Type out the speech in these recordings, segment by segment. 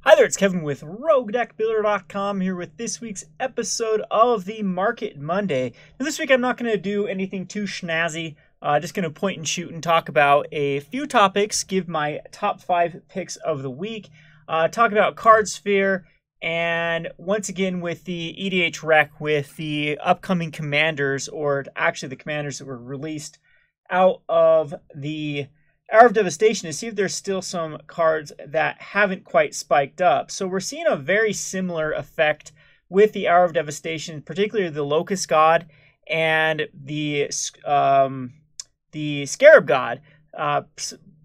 Hi there, it's Kevin with RogueDeckBuilder.com here with this week's episode of the Market Monday. Now, this week I'm not going to do anything too snazzy. Just going to point and shoot and talk about a few topics, give my top 5 picks of the week, talk about Card Sphere, and once again with the EDH rec with the upcoming commanders, or actually the commanders that were released out of the Hour of Devastation, to see if there's still some cards that haven't quite spiked up. So we're seeing a very similar effect with the Hour of Devastation, particularly the Locust God and the Scarab God,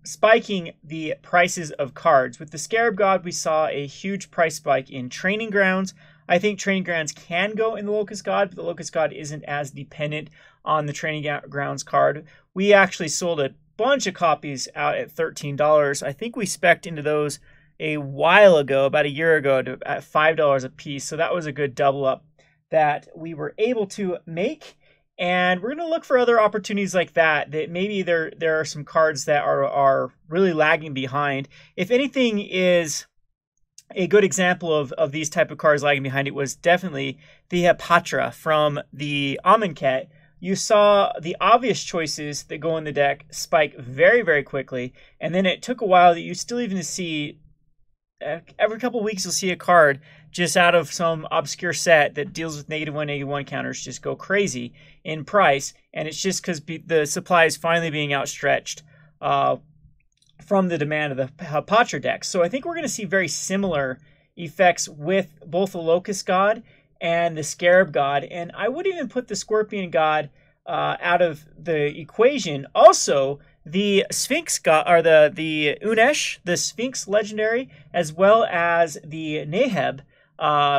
spiking the prices of cards. With the Scarab God, we saw a huge price spike in Training Grounds. I think Training Grounds can go in the Locust God, but the Locust God isn't as dependent on the Training Grounds card. We actually sold a bunch of copies out at $13. I think we spec'd into those a while ago, about a year ago, at $5 a piece. So that was a good double up that we were able to make. And we're going to look for other opportunities like that, that maybe there are some cards that are really lagging behind. If anything is a good example of these type of cards lagging behind, it was definitely the Hepatra from the Amonkhet. You saw the obvious choices that go in the deck spike very, very quickly, and then it took a while that you still even see, every couple of weeks you'll see a card just out of some obscure set that deals with -1/-1 counters just go crazy in price, and it's just because the supply is finally being outstretched from the demand of the Hepatra deck. So I think we're going to see very similar effects with both the Locust God and the Scarab God, and I would even put the Scorpion God out of the equation. Also, the Sphinx God, or the Unesh, the Sphinx Legendary, as well as the Neheb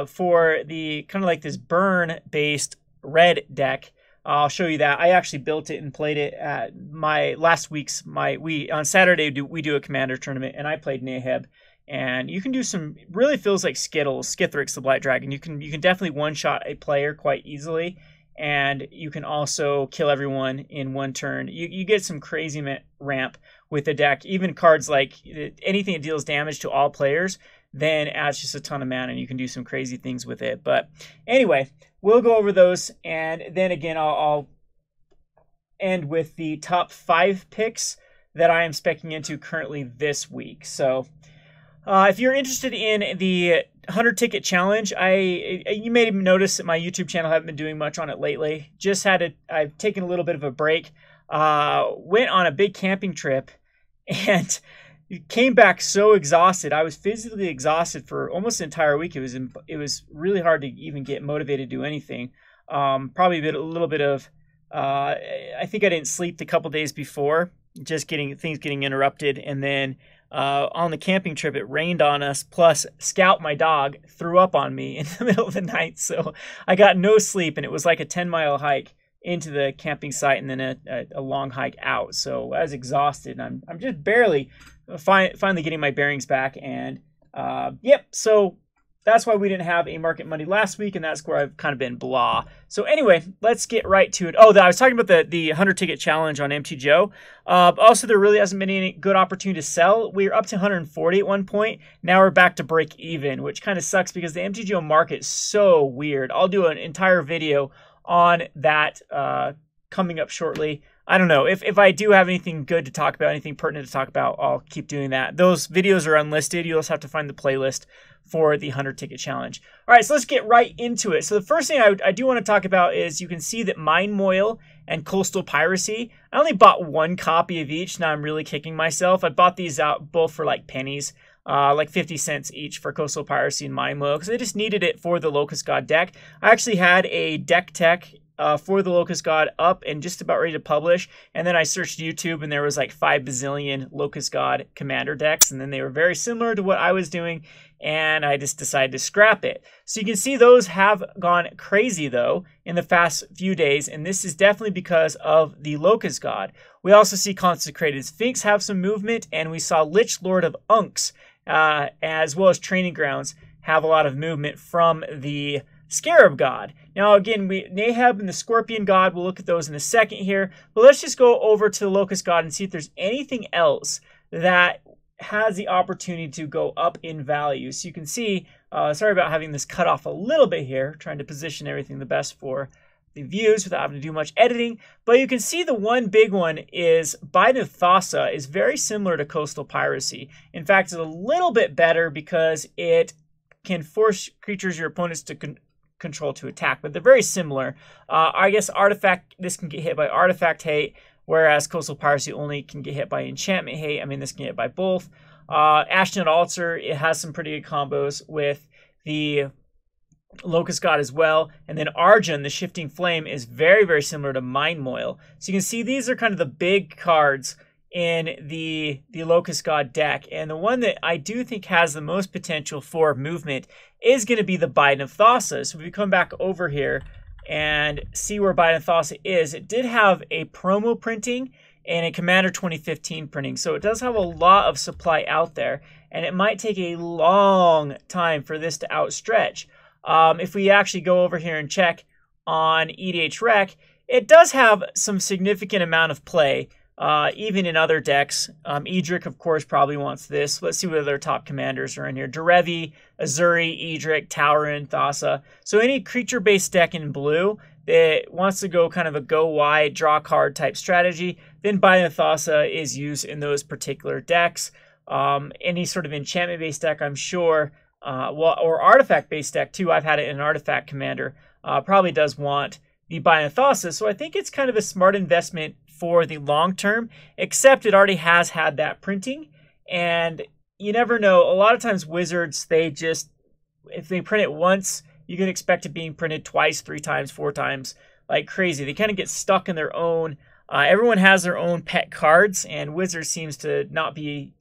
for the kind of like this burn-based red deck. I'll show you that. I actually built it and played it at on Saturday we do a commander tournament, and I played Neheb. And you can do some, really feels like Skithrix the Blight Dragon. You can definitely one-shot a player quite easily, and you can also kill everyone in one turn. You get some crazy ramp with the deck. Even cards like anything that deals damage to all players then adds just a ton of mana, and you can do some crazy things with it. But anyway, we'll go over those, and then again I'll end with the top 5 picks that I am specking into currently this week. So if you're interested in the 100 ticket challenge, you may have noticed that my YouTube channel haven't been doing much on it lately. I've taken a little bit of a break. Went on a big camping trip and came back so exhausted. I was physically exhausted for almost an entire week. It was really hard to even get motivated to do anything. Probably a little bit of I think I didn't sleep the couple days before, just things getting interrupted, and then on the camping trip, it rained on us, plus Scout, my dog, threw up on me in the middle of the night, so I got no sleep, and it was like a 10-mile hike into the camping site and then a long hike out. So I was exhausted, and I'm just barely finally getting my bearings back, and yep, so that's why we didn't have a Market Monday last week, and that's where I've kind of been blah. So anyway, let's get right to it. Oh, I was talking about the 100-ticket challenge on MTGO. Also, there really hasn't been any good opportunity to sell. We were up to 140 at one point. Now we're back to break even, which kind of sucks because the MTGO market is so weird. I'll do an entire video on that coming up shortly. I don't know. If I do have anything good to talk about, anything pertinent to talk about, I'll keep doing that. Those videos are unlisted. You'll just have to find the playlist for the 100-ticket challenge. All right, so let's get right into it. So the first thing I do want to talk about is you can see that Mine Moil and Coastal Piracy, I only bought 1 copy of each. Now I'm really kicking myself. I bought these out both for like pennies, like 50 cents each for Coastal Piracy and Mine Moil, because I just needed it for the Locust God deck. I actually had a deck tech for the Locust God up and just about ready to publish, and then I searched YouTube and there was like 5 bazillion Locust God commander decks, and then they were very similar to what I was doing, and I just decided to scrap it. So you can see those have gone crazy though in the past few days, and this is definitely because of the Locust God. We also see Consecrated Sphinx have some movement, and we saw Lich Lord of Unks as well as Training Grounds have a lot of movement from the Scarab God. Now again, Neheb and the Scorpion God, we'll look at those in a second here, but let's just go over to the Locust God and see if there's anything else that has the opportunity to go up in value. So you can see, sorry about having this cut off a little bit here, trying to position everything the best for the views without having to do much editing. But you can see the one big one is Biden of Thassa is very similar to Coastal Piracy. In fact, it's a little bit better because it can force creatures your opponents to control to attack, but they're very similar. I guess Artifact, this can get hit by Artifact Hate, whereas Coastal Piracy only can get hit by Enchantment Hate. I mean, this can get hit by both. Ashnod Altar, it has some pretty good combos with the Locust God as well. And then Arjun, the Shifting Flame, is very, very similar to Mind Moil. So you can see these are kind of the big cards in the Locust God deck. And the one that I do think has the most potential for movement is going to be the Biden of Thassa. So if we come back over here and see where Biden of Thassa is, it did have a promo printing and a Commander 2015 printing. So it does have a lot of supply out there, and it might take a long time for this to outstretch. If we actually go over here and check on EDH Rec, it does have some significant amount of play, even in other decks. Edric, of course, probably wants this. Let's see what other top commanders are in here. Derevi, Azuri, Edric, Tauren, Thassa. So any creature-based deck in blue that wants to go kind of a go wide, draw card type strategy, then Biden of Thassa is used in those particular decks. Any sort of enchantment-based deck, I'm sure, or artifact-based deck too. I've had it in an artifact commander. Probably does want the Biden of Thassa. So I think it's kind of a smart investment for the long term, except it already has had that printing. And you never know. A lot of times Wizards, they just, if they print it once, you can expect it being printed twice, 3 times, 4 times, like crazy. They kind of get stuck in their own. Everyone has their own pet cards, and Wizards seems to not be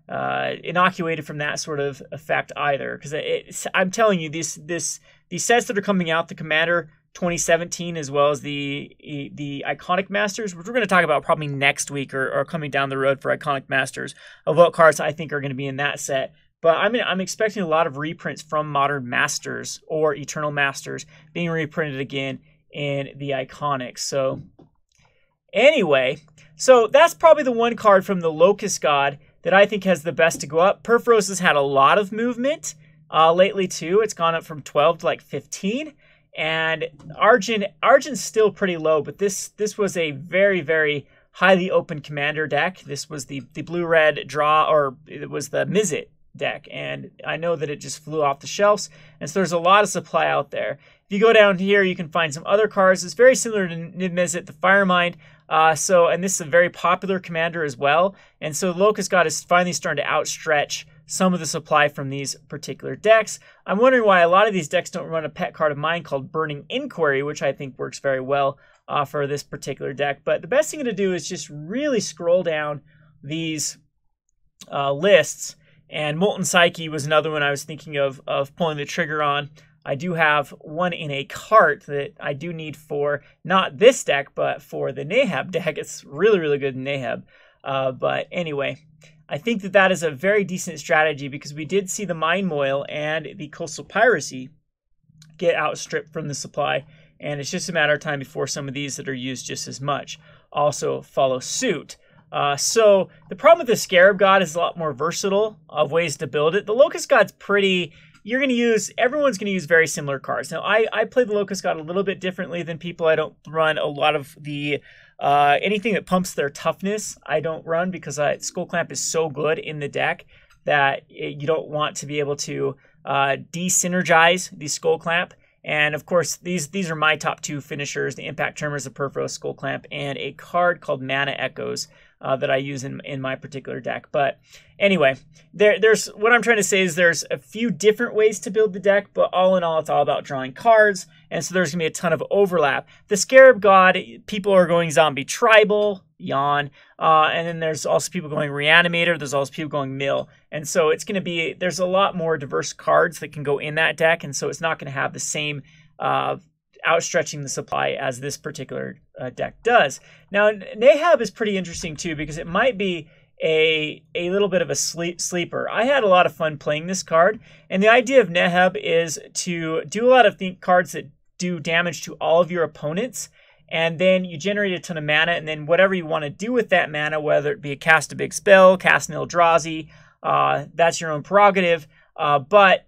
inoculated from that sort of effect either. Because I'm telling you, these sets that are coming out, the Commander 2017 as well as the Iconic Masters, which we're going to talk about probably next week or coming down the road for Iconic Masters, of what cards I think are going to be in that set. But I'm expecting a lot of reprints from Modern Masters or Eternal Masters being reprinted again in the Iconics. So anyway, so that's probably the one card from the Locust God that I think has the best to go up. Purphoros has had a lot of movement lately too. It's gone up from 12 to like 15. And Arjun's still pretty low, but this was a very, very highly open commander deck. This was the blue-red draw, or it was the Mizzet deck, and I know that it just flew off the shelves, and so there's a lot of supply out there. If you go down here, you can find some other cards. It's very similar to Niv-Mizzet, the Firemind, and this is a very popular commander as well, and so Locust God is finally starting to outstretch some of the supply from these particular decks. I'm wondering why a lot of these decks don't run a pet card of mine called Burning Inquiry, which I think works very well for this particular deck. But the best thing to do is just really scroll down these lists. And Molten Psyche was another one I was thinking of pulling the trigger on. I do have one in a cart that I do need for not this deck, but for the Nahab deck. It's really, really good in Nahab. But anyway, I think that is a very decent strategy because we did see the Mind Moil and the Coastal Piracy get outstripped from the supply, and it's just a matter of time before some of these that are used just as much also follow suit. So the problem with the Scarab God is a lot more versatile of ways to build it. The Locust God's pretty, everyone's going to use very similar cards. Now, I play the Locust God a little bit differently than people. I don't run a lot of the anything that pumps their toughness. I don't run because Skull Clamp is so good in the deck that you don't want to be able to de-synergize the Skull Clamp. And of course, these are my top 2 finishers: the Impact Tremors, the Purphoros, Skull Clamp, and a card called Mana Echoes that I use in my particular deck. But anyway, there's what I'm trying to say is there's a few different ways to build the deck, but all in all, it's all about drawing cards, and so there's going to be a ton of overlap. The Scarab God, people are going Zombie Tribal, yawn, and then there's also people going Reanimator, there's also people going Mill, and so it's going to be, there's a lot more diverse cards that can go in that deck, and so it's not going to have the same outstretching the supply as this particular deck does. Now, Nahab is pretty interesting too because it might be a little bit of a sleeper. I had a lot of fun playing this card, and the idea of Nahab is to do a lot of cards that do damage to all of your opponents, and then you generate a ton of mana, and then whatever you want to do with that mana, whether it be a cast a big spell, cast an Eldrazi, that's your own prerogative. But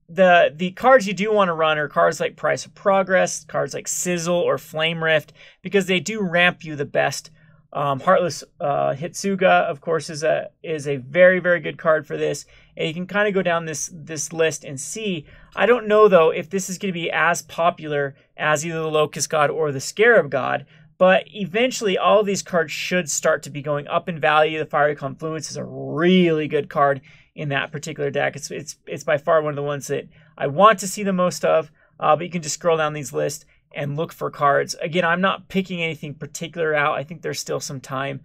the cards you do want to run are cards like Price of Progress, cards like Sizzle or Flame Rift, because they do ramp you the best. Heartless Hitsuga, of course, is a very, very good card for this. And you can kind of go down this list and see. I don't know, though, if this is going to be as popular as either the Locust God or the Scarab God, but eventually all of these cards should start to be going up in value. The Fiery Confluence is a really good card in that particular deck. It's by far one of the ones that I want to see the most of, but you can just scroll down these lists and look for cards. Again, I'm not picking anything particular out. I think there's still some time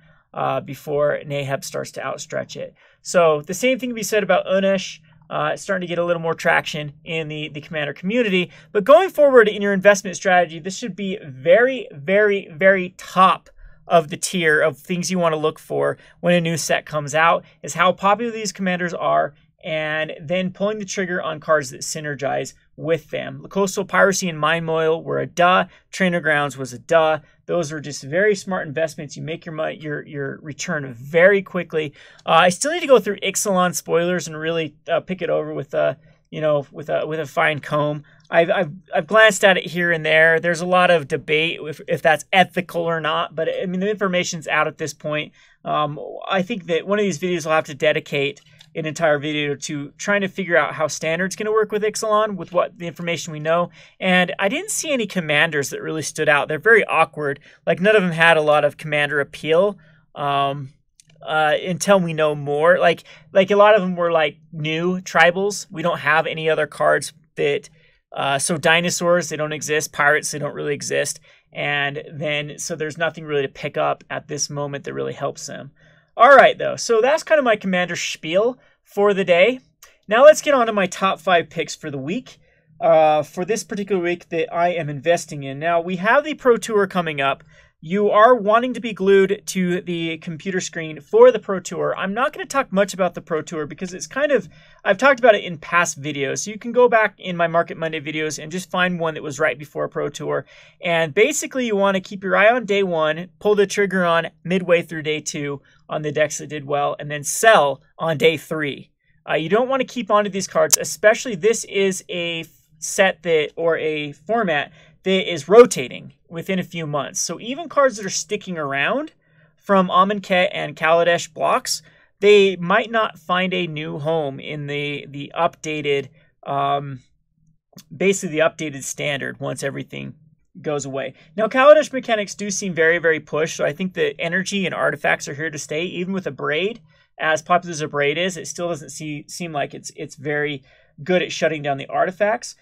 before Naheb starts to outstretch it. So the same thing can be said about Unesh. It's starting to get a little more traction in the Commander community. But going forward in your investment strategy, this should be very, very, very top of the tier of things you want to look for when a new set comes out, is how popular these commanders are, and then pulling the trigger on cards that synergize with them. Coastal Piracy and Mind Moil were a duh. Trainer Grounds was a duh. Those are just very smart investments. You make your return very quickly. I still need to go through Ixalan spoilers and really pick it over with a fine comb. I've glanced at it here and there. There's a lot of debate if that's ethical or not, but I mean the information's out at this point. I think that one of these videos will have to dedicate an entire video to trying to figure out how Standard's going to work with Ixalan with what the information we know. And I didn't see any commanders that really stood out. They're very awkward. Like none of them had a lot of commander appeal until we know more. Like a lot of them were like new tribals. We don't have any other cards that so dinosaurs, they don't exist. Pirates, they don't really exist. And then so there's nothing really to pick up at this moment that really helps them. All right, though, so that's kind of my commander spiel for the day. Now let's get on to my top 5 picks for the week, for this particular week that I am investing in. Now, we have the Pro Tour coming up. You are wanting to be glued to the computer screen for the Pro Tour. I'm not going to talk much about the Pro Tour because it's kind of, I've talked about it in past videos. So you can go back in my Market Monday videos and just find one that was right before Pro Tour. And basically you want to keep your eye on day 1, pull the trigger on midway through day 2 on the decks that did well, and then sell on day 3. You don't want to keep onto these cards, especially this is a set that, or a format that is rotating within a few months. So even cards that are sticking around from Amonkhet and Kaladesh blocks, they might not find a new home in the updated, basically the updated standard once everything goes away. Now, Kaladesh mechanics do seem very, very pushed, so I think the energy and artifacts are here to stay. Even with a Braid, as popular as a Braid is, it still doesn't seem like it's very good at shutting down the artifacts.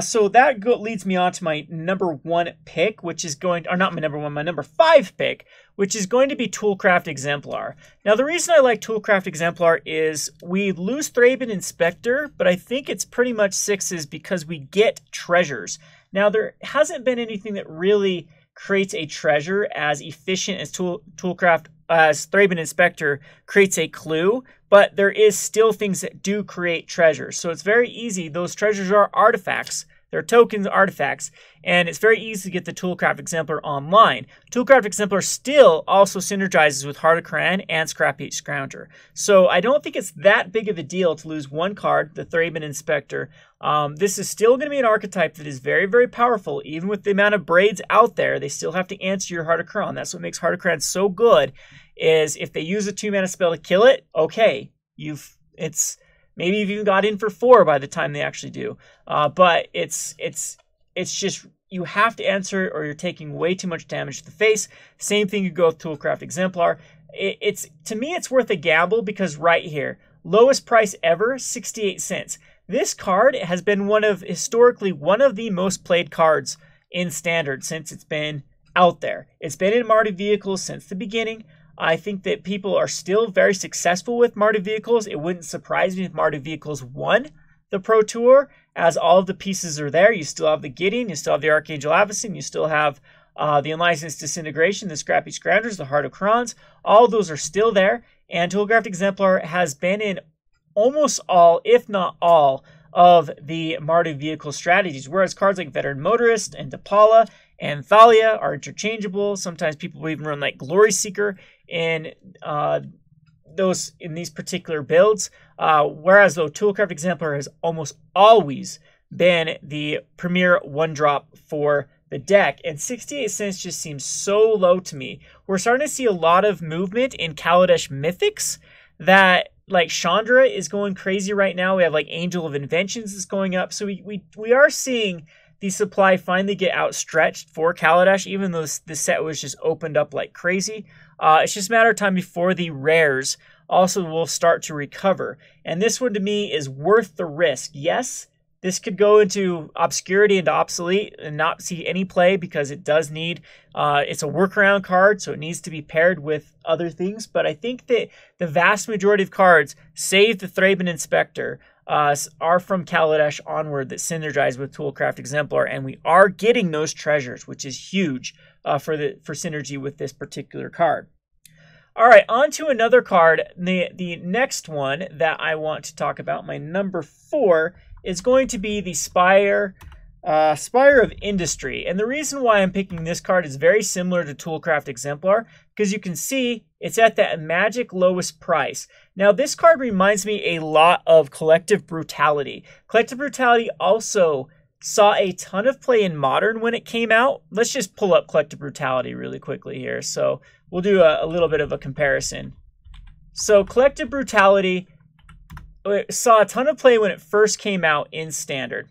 So that leads me on to my number 1 pick, which is going, or not my number 1, my number 5 pick, which is going to be Toolcraft Exemplar. Now, the reason I like Toolcraft Exemplar is we lose Thraben Inspector, but I think it's pretty much 6s because we get treasures. Now, there hasn't been anything that really creates a treasure as efficient as Toolcraft, as Thraben Inspector creates a clue, but there is still things that do create treasures. So it's very easy. Those treasures are artifacts. They're tokens, artifacts, and it's very easy to get the Toolcraft Exemplar online. Toolcraft Exemplar still also synergizes with Heart of Karan and Scrappy Scrounger. So I don't think it's that big of a deal to lose one card, the Thraben Inspector. This is still going to be an archetype that is very, very powerful. Even with the amount of Braids out there, they still have to answer your Heart of Karan. That's what makes Heart of Karan so good, is if they use a 2-mana spell to kill it, okay, maybe you've even got in for 4 by the time they actually do. But it's just, you have to answer or you're taking way too much damage to the face. Same thing you go with Toolcraft Exemplar. To me, it's worth a gamble because right here, lowest price ever, 68 cents. This card has been historically one of the most played cards in Standard since it's been out there. It's been in Marty vehicles since the beginning. I think that people are still very successful with Marty vehicles. It wouldn't surprise me if Marty vehicles won the Pro Tour, as all of the pieces are there. You still have the Gideon, you still have the Archangel Avacyn, you still have the Unlicensed Disintegration, the Scrappy Scroungers, the Heart of Karans. All of those are still there, and Toolcraft Exemplar has been in almost all, if not all, of the Marty vehicle strategies, whereas cards like Veteran Motorist and Dapala and Thalia are interchangeable. Sometimes people will even run like Glory Seeker in these particular builds. Whereas though Toolcraft Exemplar has almost always been the premier one drop for the deck, and 68 cents just seems so low to me. We're starting to see a lot of movement in Kaladesh Mythics that, like, Chandra is going crazy right now. We have like Angel of Inventions is going up. So we are seeing the supply finally get outstretched for Kaladesh, even though this set was just opened up like crazy. It's just a matter of time before the rares also will start to recover. And this one to me is worth the risk. Yes, this could go into obscurity and obsolete and not see any play because it does need, it's a workaround card, so it needs to be paired with other things. But I think that the vast majority of cards, save the Thraben Inspector, are from Kaladesh onward that synergize with Toolcraft Exemplar, and we are getting those treasures, which is huge for synergy with this particular card. All right, on to another card. The next one that I want to talk about, my number 4, is going to be the Spire of Industry. And the reason why I'm picking this card is very similar to Toolcraft Exemplar, because you can see it's at that magic lowest price. Now, this card reminds me a lot of Collective Brutality. Collective Brutality also saw a ton of play in Modern when it came out. Let's just pull up Collective Brutality really quickly here. So we'll do a little bit of a comparison. So Collective Brutality saw a ton of play when it first came out in Standard.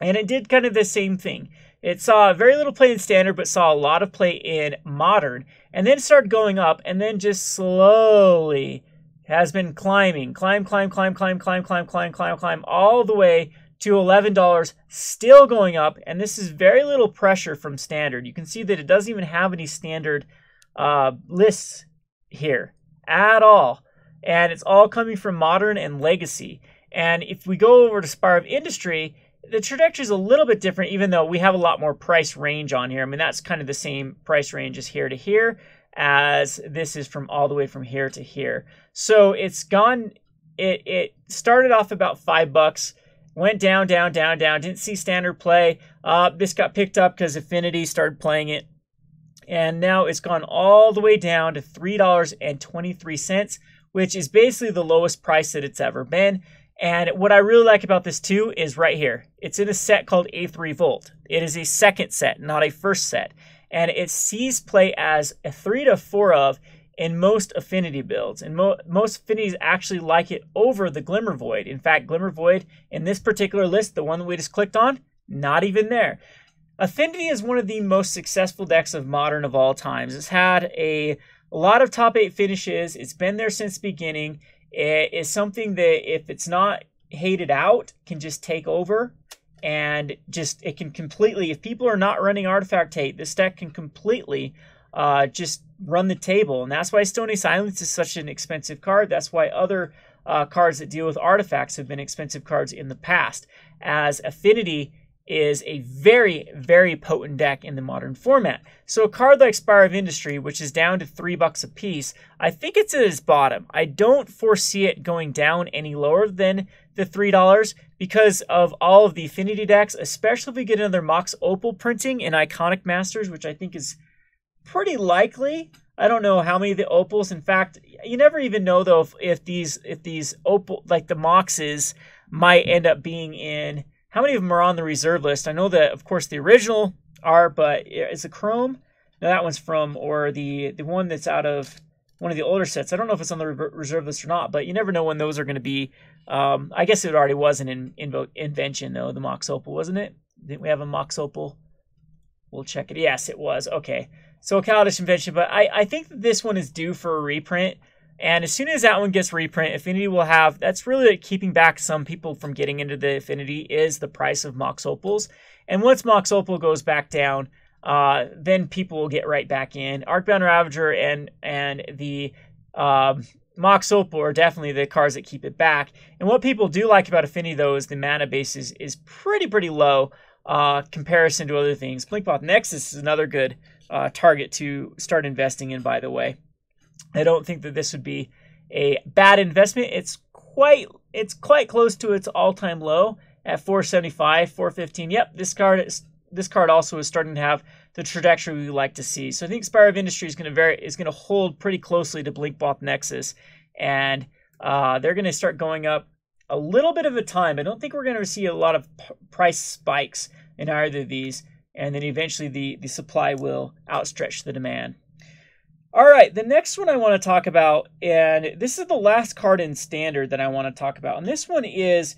And it did kind of the same thing. It saw very little play in Standard, but saw a lot of play in Modern. And then started going up, and then just slowly has been climbing. Climb, all the way to $11, still going up. And this is very little pressure from Standard. You can see that it doesn't even have any Standard lists here at all. And it's all coming from Modern and Legacy. And if we go over to Spire of Industry, the trajectory is a little bit different, even though we have a lot more price range on here. I mean, that's kind of the same price range as here to here, as this is from all the way from here to here. So it's gone, it started off about $5, went down, didn't see Standard play. This got picked up because Affinity started playing it. And now it's gone all the way down to $3.23, which is basically the lowest price that it's ever been. And what I really like about this too is right here. It's in a set called Eighth Revolt. It is a second set, not a first set. And it sees play as a 3 to 4 of in most Affinity builds. And most Affinities actually like it over the Glimmer Void. In fact, Glimmer Void in this particular list, the one that we just clicked on, not even there. Affinity is one of the most successful decks of Modern of all times. It's had a lot of top 8 finishes. It's been there since the beginning. It is something that, if it's not hated out, can just take over, and it can completely, if people are not running Artifact Hate, this deck can completely just run the table. And that's why Stony Silence is such an expensive card. That's why other cards that deal with artifacts have been expensive cards in the past, as Affinity is a very, very potent deck in the Modern format. So a card like Spire of Industry, which is down to $3 a piece, I think it's at its bottom. I don't foresee it going down any lower than the $3 because of all of the Affinity decks, especially if we get another Mox Opal printing in Iconic Masters, which I think is pretty likely. I don't know how many of the Opals. In fact, you never even know though if these Opal, like the Moxes, might end up being in. How many of them are on the reserve list? I know that, of course, the original are, but is the Chrome? No, that one's from, or the one that's out of one of the older sets. I don't know if it's on the reserve list or not, but you never know when those are going to be. I guess it already was an invention, though, the Mox Opal, wasn't it? Didn't we have a Mox Opal? We'll check it. Yes, it was. Okay. So a Kaladesh invention, but I think that this one is due for a reprint. And as soon as that one gets reprint, Affinity will have, that's really like keeping back some people from getting into the Affinity, is the price of Mox Opals. And once Mox Opal goes back down, then people will get right back in. Arcbound Ravager and the Mox Opal are definitely the cards that keep it back. And what people do like about Affinity, though, is the mana base is pretty low comparison to other things. Blinkmoth Nexus is another good target to start investing in, by the way. I don't think that this would be a bad investment. It's quite close to its all-time low at 475, 415. Yep, this this card also is starting to have the trajectory we like to see. So I think Spire of Industry is going to hold pretty closely to Blinkmoth Nexus, and they're going to start going up a little bit of a time. I don't think we're going to see a lot of price spikes in either of these, and then eventually the supply will outstretch the demand. All right, the next one I want to talk about, and this is the last card in Standard that I want to talk about, and this one is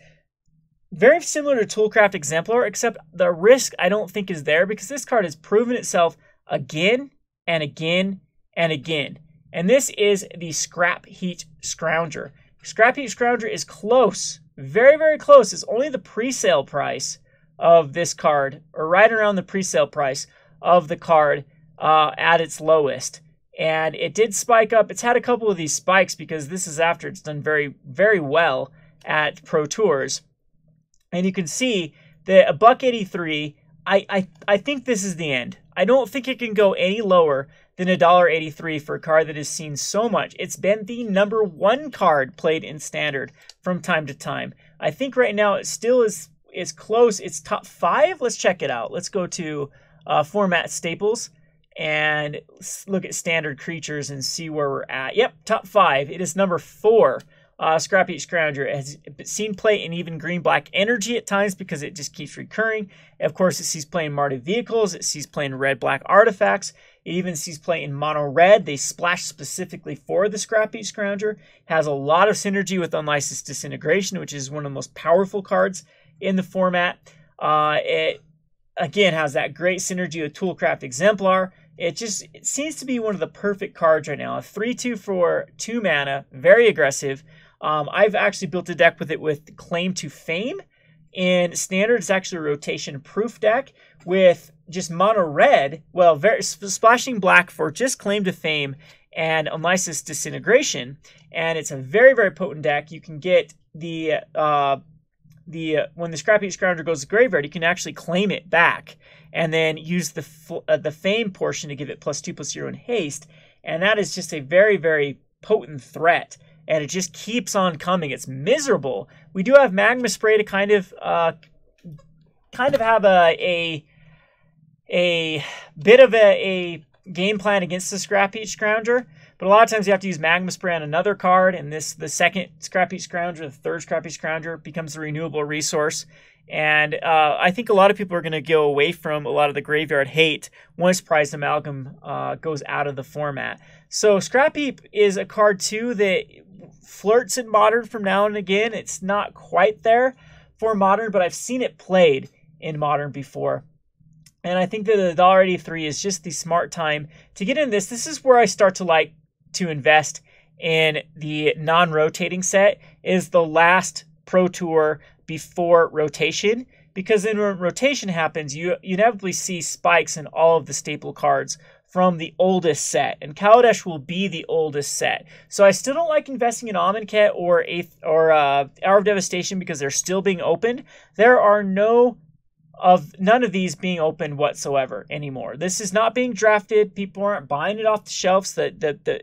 very similar to Toolcraft Exemplar, except the risk I don't think is there because this card has proven itself again and again and again. And this is the Scrap Heat Scrounger. Scrap Heat Scrounger is close, very, very close. It's only the pre-sale price of this card, or right around the pre-sale price of the card at its lowest. And it did spike up. It's had a couple of these spikes because this is after it's done very, very well at Pro Tours. And you can see that $1.83, I think this is the end. I don't think it can go any lower than $1.83 for a card that has seen so much. It's been the #1 card played in Standard from time to time. I think right now it still is close. It's top 5. Let's check it out. Let's go to Format Staples and look at Standard creatures and see where we're at. Yep, top 5. It is number 4. Scrap Heat Scrounger has seen play in even green-black energy at times because it just keeps recurring. Of course, it sees play in Mardu vehicles. It sees play in red-black artifacts. It even sees play in mono-red. They splash specifically for the Scrap Heat Scrounger. It has a lot of synergy with Unlicensed Disintegration, which is one of the most powerful cards in the format. It, again, has that great synergy with Toolcraft Exemplar. It seems to be one of the perfect cards right now. A 3/2 for 2 mana, very aggressive. I've actually built a deck with it with Claim to Fame. In Standard, it's actually a rotation-proof deck with just mono red, well, splashing black for just Claim to Fame and Unlicensed Disintegration. And it's a very, very potent deck. You can get when the Scrap Heat Scrounger goes to graveyard, you can actually claim it back and then use the Fame portion to give it +2/+0 in haste. And that is just a very, very potent threat. And it just keeps on coming. It's miserable. We do have Magma Spray to kind of have a bit of a game plan against the Scrap Heat Scrounger. But a lot of times you have to use Magma Spray on another card, and the second Scrap Heat Scrounger, the third Scrap Heat Scrounger, becomes a renewable resource. And I think a lot of people are going to go away from a lot of the graveyard hate once Prized Amalgam goes out of the format. So Scrap Heap is a card, too, that flirts in Modern from now and again. It's not quite there for Modern, but I've seen it played in Modern before. And I think that $1.83 is just the smart time to get in this. This is where I start to like to invest in the non-rotating set, is the last Pro Tour before rotation, because then when rotation happens, you inevitably see spikes in all of the staple cards from the oldest set, and Kaladesh will be the oldest set. So I still don't like investing in Amonkhet or Hour of Devastation because they're still being opened. There are none of these being opened whatsoever anymore. This is not being drafted. People aren't buying it off the shelves.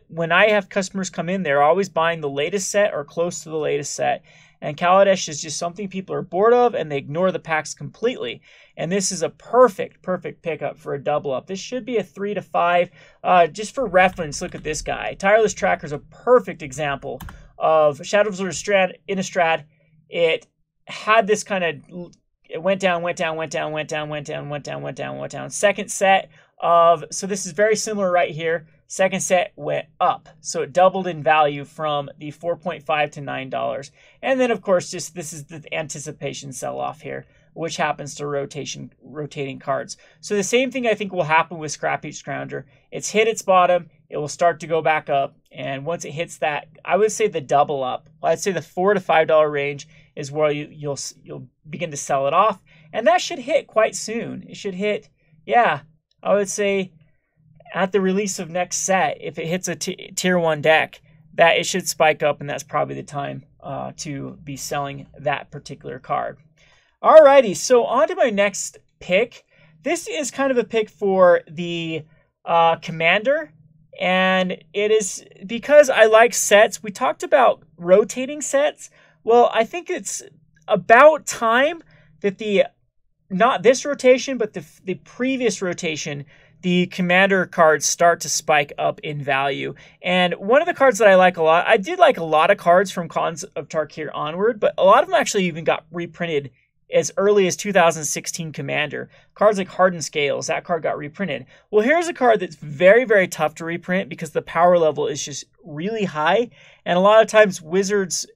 When I have customers come in, they're always buying the latest set or close to the latest set. And Kaladesh is just something people are bored of, and they ignore the packs completely. And this is a perfect pickup for a double up. This should be a 3 to 5. Just for reference, look at this guy. Tireless Tracker is a perfect example of Shadows of Innistrad. It had this kind of, it went down. Second set of, so this is very similar right here. Second set went up, so it doubled in value from the $4.5 to $9. And then, of course, just this is the anticipation sell-off here, which happens to rotating cards. So the same thing I think will happen with Scrap Heat Scrounger. It's hit its bottom, it will start to go back up, and once it hits that, I would say the double up, I'd say the $4 to $5 range is where you'll begin to sell it off, and that should hit quite soon. It should hit, yeah, I would say at the release of next set, if it hits a tier 1 deck, that it should spike up, and that's probably the time to be selling that particular card. Alrighty, so on to my next pick. This is kind of a pick for the Commander, and it is because I like sets. We talked about rotating sets. Well, I think it's about time that the not this rotation, but the previous rotation, the commander cards start to spike up in value. And one of the cards that I like a lot, I did like a lot of cards from Khans of Tarkir onward, but a lot of them actually even got reprinted as early as 2016 Commander. Cards like Hardened Scales, that card got reprinted. Well, here's a card that's very, very tough to reprint because the power level is just really high. And a lot of times Wizards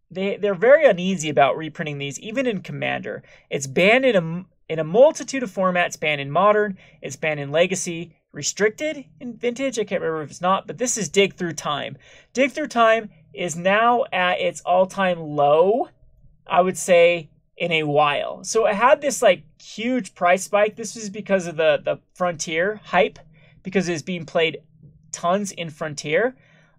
they're very uneasy about reprinting these, even in Commander. It's banned in a multitude of formats. Banned in Modern, it's banned in Legacy, restricted in Vintage, I can't remember if it's not, but this is Dig Through Time. Dig Through Time is now at its all-time low, I would say, in a while. So it had this like huge price spike. This was because of the Frontier hype, because it's being played tons in Frontier.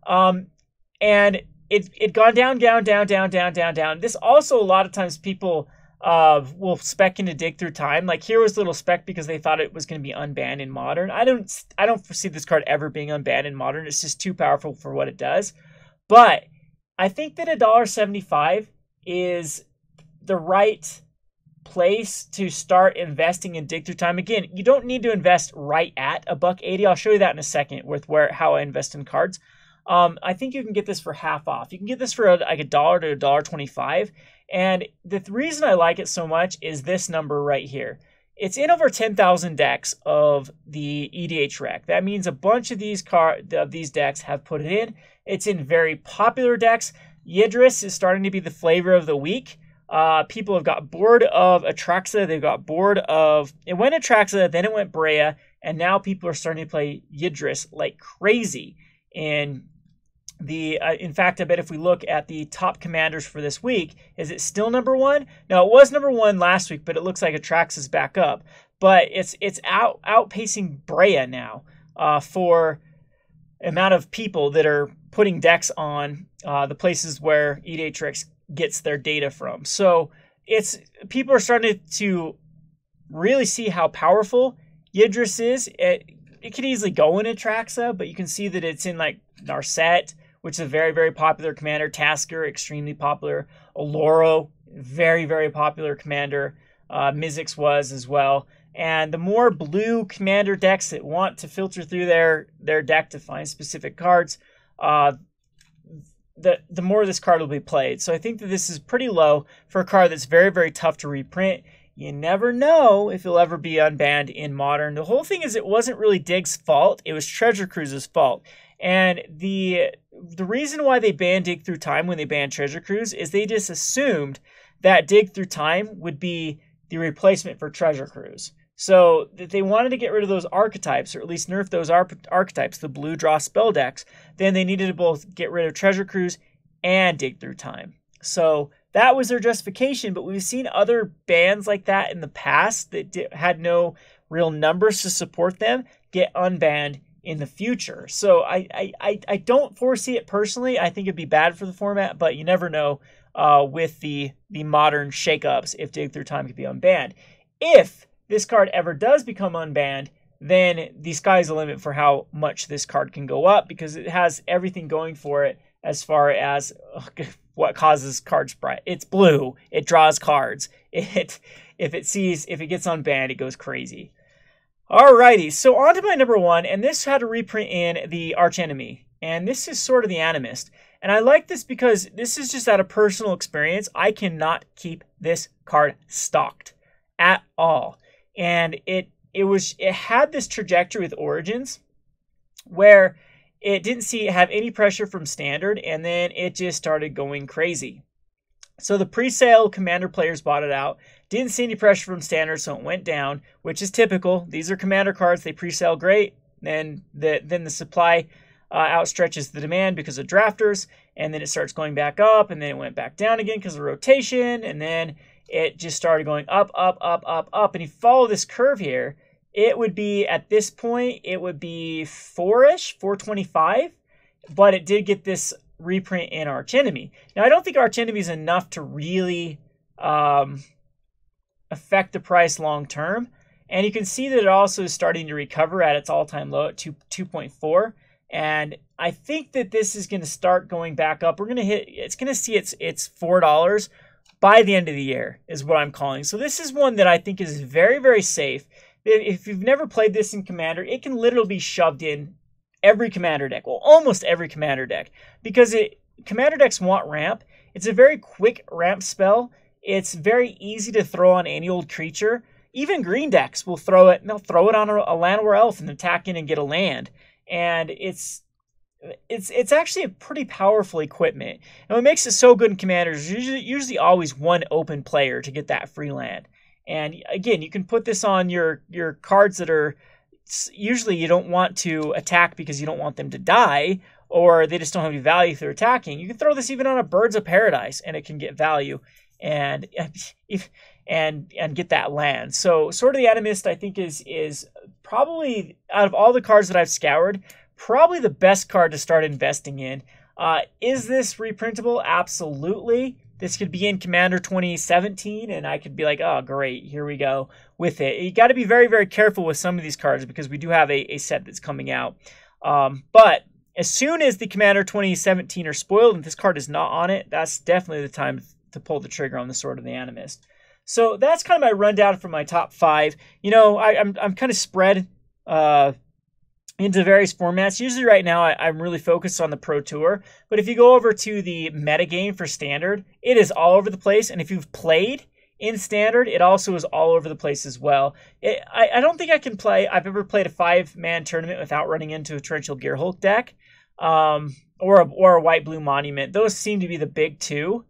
And it gone down. This also, a lot of times people will spec into Dig Through Time. Like here was a little spec because they thought it was going to be unbanned in Modern. I don't foresee this card ever being unbanned in Modern. It's just too powerful for what it does. But I think that $1.75 is the right place to start investing in Dig Through Time. Again, you don't need to invest right at $1.80. I'll show you that in a second with how I invest in cards. I think you can get this for half off. You can get this for like $1 to $1.25. And the reason I like it so much is this number right here. It's in over 10,000 decks of the EDH rec. That means a bunch of these decks have put it in. It's in very popular decks. Yidris is starting to be the flavor of the week. People have got bored of Atraxa. They've got bored of... It went Atraxa, then it went Brea, and now people are starting to play Yidris like crazy. And in fact, I bet if we look at the top commanders for this week, is it still number one? No, it was number one last week, but it looks like Atraxa's back up. But it's outpacing Brea now for amount of people that are putting decks on the places where EDHREX gets their data from. So people are starting to really see how powerful Yidris is. It could easily go in Atraxa, but you can see that it's in like Narset, which is a very, very popular commander. Tasker, extremely popular. Oloro, very, very popular commander. Mizzix was as well. And the more blue commander decks that want to filter through their deck to find specific cards, the more this card will be played. So I think that this is pretty low for a card that's very, very tough to reprint. You never know if it'll ever be unbanned in Modern. The whole thing is it wasn't really Dig's fault. It was Treasure Cruise's fault. And the reason why they banned Dig Through Time when they banned Treasure Cruise is they just assumed that Dig Through Time would be the replacement for Treasure Cruise. So they wanted to get rid of those archetypes, or at least nerf those archetypes, the blue draw spell decks. Then they needed to both get rid of Treasure Cruise and Dig Through Time. So that was their justification, but we've seen other bans like that in the past that had no real numbers to support them get unbanned in the future. So I don't foresee it personally. I think it'd be bad for the format, but you never know with the modern shakeups if Dig Through Time could be unbanned. If this card ever does become unbanned, then the sky's the limit for how much this card can go up, because it has everything going for it as far as what causes card spread. It's blue. It draws cards. If it gets unbanned, it goes crazy. Alrighty, so on to my number one, and this had a reprint in the Archenemy, and this is Sword of the Animist. And I like this because this is just out of personal experience. I cannot keep this card stocked at all. And it had this trajectory with Origins where it didn't have any pressure from Standard, and then it just started going crazy. So the pre-sale Commander players bought it out. Didn't see any pressure from Standard, so it went down, which is typical. These are Commander cards. They pre-sale great. Then the supply outstretches the demand because of drafters, and then it starts going back up, and then it went back down again because of rotation, and then it just started going up, up, up, up, up. And if you follow this curve here, it would be, at this point, it would be 4-ish, 425, but it did get this reprint in Archenemy. Now, I don't think Archenemy is enough to really affect the price long term. And you can see that it also is starting to recover at its all-time low at 2.4. And I think that this is going to start going back up. It's going to see its $4 by the end of the year is what I'm calling. So this is one that I think is very, very safe. If you've never played this in Commander, it can literally be shoved in every Commander deck. Well, almost every Commander deck. Because Commander decks want ramp. It's a very quick ramp spell. It's very easy to throw on any old creature. Even green decks will throw it, and they'll throw it on a land or elf and attack in and get a land. And it's actually a pretty powerful equipment. And what makes it so good in Commanders is usually always one open player to get that free land. And again, you can put this on your cards that are usually you don't want to attack because you don't want them to die, or they just don't have any value if they're attacking. You can throw this even on a Birds of Paradise, and it can get value and get that land. So Sword of the Animist, I think, is probably, out of all the cards that I've scoured, probably the best card to start investing in. Is this reprintable? Absolutely. This could be in Commander 2017, and I could be like, oh, great, here we go with it. You got to be very, very careful with some of these cards because we do have a set that's coming out. But as soon as the Commander 2017 are spoiled and this card is not on it, that's definitely the time to pull the trigger on the Sword of the Animist. So that's kind of my rundown for my top 5. You know, I'm kind of spread into various formats. Usually right now I'm really focused on the Pro Tour, but if you go over to the metagame for Standard, it is all over the place, and if you've played in Standard, it also is all over the place as well. I don't think I've ever played a 5-man tournament without running into a Torrential Gearhulk deck, or a White-Blue Monument. Those seem to be the big two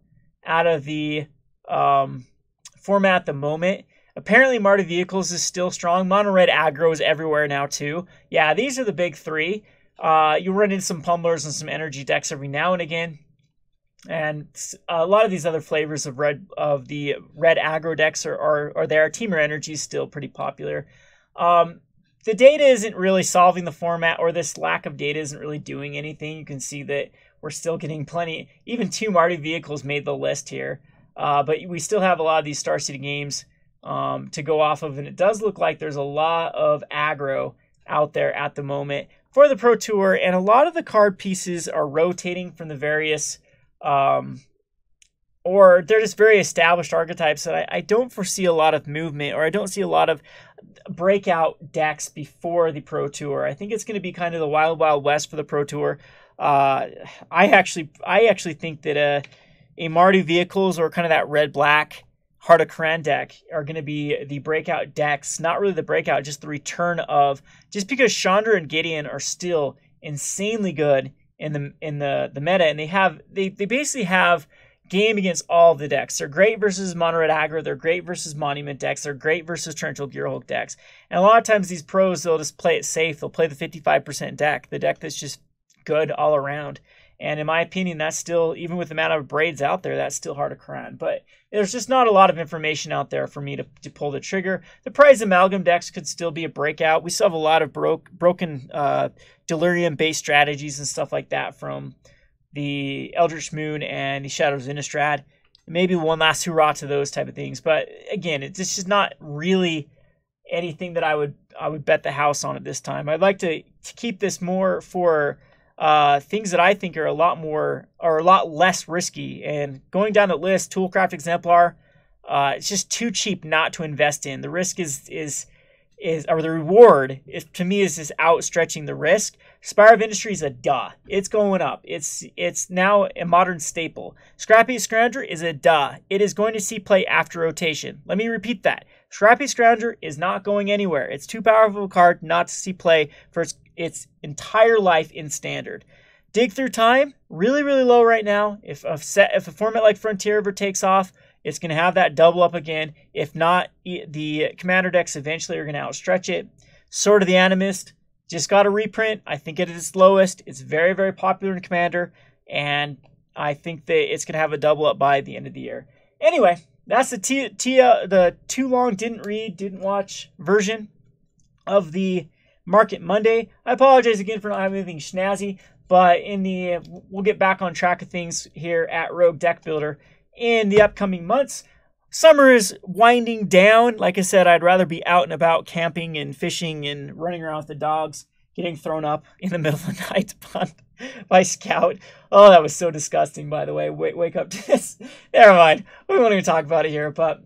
out of the format at the moment. Apparently, Marty Vehicles is still strong. Mono Red Aggro is everywhere now, too. Yeah, these are the big 3. You run into some Pummelers and some energy decks every now and again. And a lot of these other flavors of the red aggro decks are there. Teamer Energy is still pretty popular. The data isn't really solving the format, or this lack of data isn't really doing anything. You can see that we're still getting plenty. Even 2 Marty Vehicles made the list here. But we still have a lot of these Star City games to go off of, and it does look like there's a lot of aggro out there at the moment for the Pro Tour, and a lot of the card pieces are rotating from the various or they're just very established archetypes that I don't foresee a lot of movement, or I don't see a lot of breakout decks before the Pro Tour. I think it's going to be kind of the wild, wild west for the Pro Tour. I actually think that a Mardu Vehicles, or kind of that red-black Heart of Karen deck, are going to be the breakout decks. Not really the breakout, just the return of, just because Chandra and Gideon are still insanely good in the meta, and they basically have game against all of the decks. They're great versus Mono Red Aggro, they're great versus Monument decks, they're great versus Torrential Gearhulk decks. And a lot of times these pros, they'll just play it safe. They'll play the 55% deck, the deck that's just good all around. And in my opinion, that's still, even with the amount of braids out there, that's still hard to cram. But there's just not a lot of information out there for me to pull the trigger. The Prize Amalgam decks could still be a breakout. We still have a lot of broken Delirium-based strategies and stuff like that from the Eldritch Moon and the Shadows of Innistrad. Maybe one last hurrah to those type of things. But again, it's just not really anything that I would bet the house on at this time. I'd like to keep this more for things that I think are a lot less risky. And going down the list, Toolcraft Exemplar, it's just too cheap not to invest in. The risk or the reward to me is just outstretching the risk. Spire of Industry is a duh. It's going up. It's now a modern staple. Scrappy Scrounger is a duh. It is going to see play after rotation. Let me repeat that. Scrappy Scrounger is not going anywhere. It's too powerful a card not to see play for its entire life in Standard. Dig Through Time, really, really low right now. If a format like Frontier ever takes off, it's going to have that double up again. If not, the Commander decks eventually are going to outstretch it. Sword of the Animist just got a reprint. I think it is its lowest. It's very, very popular in Commander, and I think that it's going to have a double up by the end of the year. Anyway, that's the too long didn't watch version of the Market Monday. I apologize again for not having anything snazzy, but we'll get back on track of things here at Rogue Deck Builder in the upcoming months. Summer is winding down. Like I said, I'd rather be out and about camping and fishing and running around with the dogs, getting thrown up in the middle of the night. My scout. Oh, that was so disgusting, by the way. Wake up to this. Never mind. We won't even talk about it here. But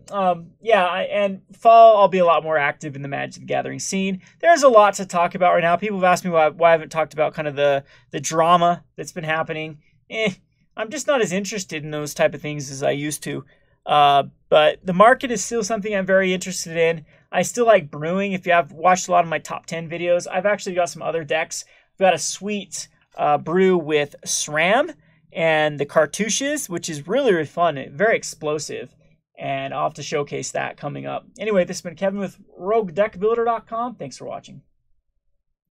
yeah, and fall, I'll be a lot more active in the Magic the Gathering scene. There's a lot to talk about right now. People have asked me why I haven't talked about kind of the drama that's been happening. I'm just not as interested in those type of things as I used to. But the market is still something I'm very interested in. I still like brewing. If you have watched a lot of my top 10 videos, I've actually got some other decks. I've got a sweet brew with SRAM and the cartouches, which is really, really fun. Very explosive. And I'll have to showcase that coming up. Anyway, this has been Kevin with RogueDeckBuilder.com. Thanks for watching.